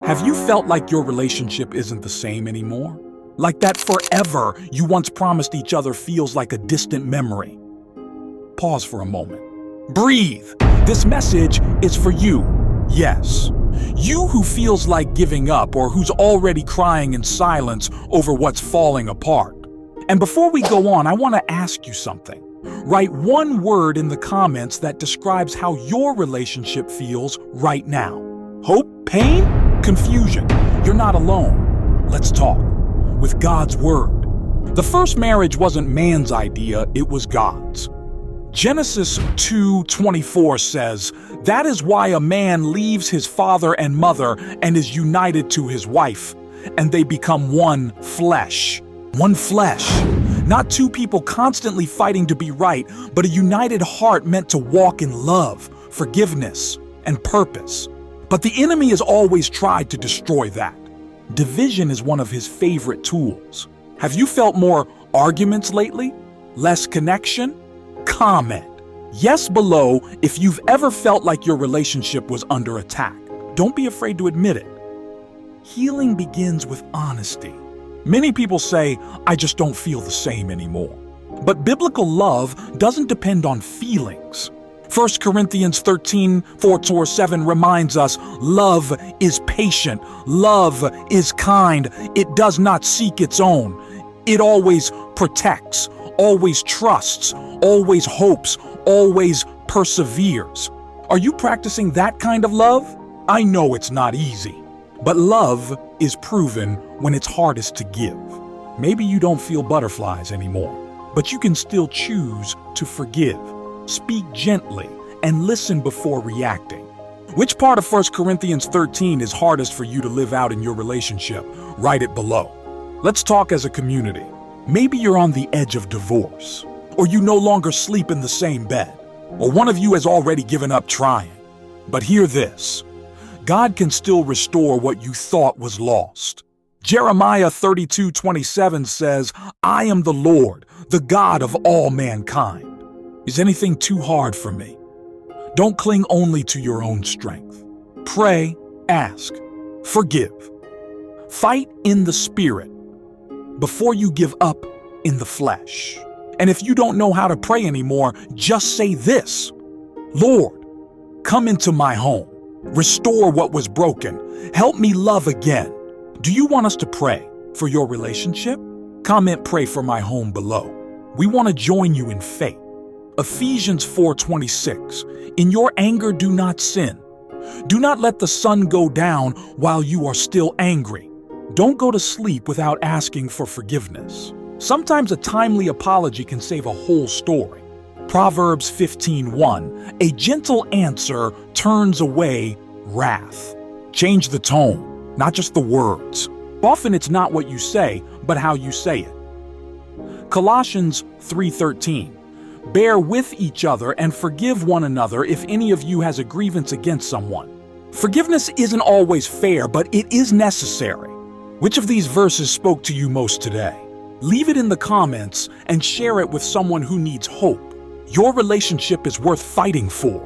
Have you felt like your relationship isn't the same anymore? Like that forever you once promised each other feels like a distant memory? Pause for a moment. Breathe. This message is for you. Yes. You who feels like giving up or who's already crying in silence over what's falling apart. And before we go on, I want to ask you something. Write one word in the comments that describes how your relationship feels right now. Hope? Pain? Confusion? You're not alone. Let's talk. With God's Word. The first marriage wasn't man's idea, it was God's. Genesis 2:24 says, "That is why a man leaves his father and mother and is united to his wife, and they become one flesh." One flesh. Not two people constantly fighting to be right, but a united heart meant to walk in love, forgiveness, and purpose. But the enemy has always tried to destroy that. Division is one of his favorite tools. Have you felt more arguments lately? Less connection? Comment. Yes below if you've ever felt like your relationship was under attack. Don't be afraid to admit it. Healing begins with honesty. Many people say, "I just don't feel the same anymore." But biblical love doesn't depend on feelings. 1 Corinthians 13:4-7 reminds us, love is patient, love is kind, it does not seek its own. It always protects, always trusts, always hopes, always perseveres. Are you practicing that kind of love? I know it's not easy, but love is proven when it's hardest to give. Maybe you don't feel butterflies anymore, but you can still choose to forgive. Speak gently and listen before reacting. Which part of 1 Corinthians 13 is hardest for you to live out in your relationship? Write it below. Let's talk as a community. Maybe you're on the edge of divorce, or you no longer sleep in the same bed, or one of you has already given up trying. But hear this. God can still restore what you thought was lost. Jeremiah 32:27 says, "I am the Lord, the God of all mankind." Is anything too hard for me? Don't cling only to your own strength. Pray, ask, forgive. Fight in the Spirit before you give up in the flesh. And if you don't know how to pray anymore, just say this: "Lord, come into my home. Restore what was broken. Help me love again." Do you want us to pray for your relationship? Comment "Pray for my home" below. We want to join you in faith. Ephesians 4:26, "In your anger do not sin. Do not let the sun go down while you are still angry." Don't go to sleep without asking for forgiveness. Sometimes a timely apology can save a whole story. Proverbs 15:1, "A gentle answer turns away wrath." Change the tone, not just the words. Often it's not what you say, but how you say it. Colossians 3:13, "Bear with each other and forgive one another if any of you has a grievance against someone." Forgiveness isn't always fair, but it is necessary. Which of these verses spoke to you most today? Leave it in the comments and share it with someone who needs hope. Your relationship is worth fighting for.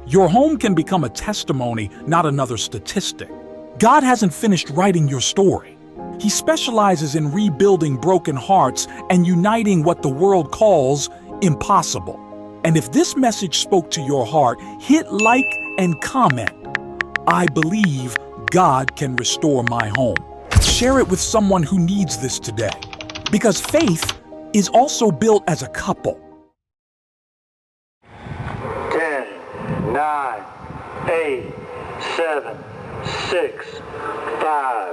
Your home can become a testimony, not another statistic. God hasn't finished writing your story. He specializes in rebuilding broken hearts and uniting what the world calls impossible. And if this message spoke to your heart, hit like and comment. I believe God can restore my home. Share it with someone who needs this today, because faith is also built as a couple. 10, 9, 8, 7, 6, 5,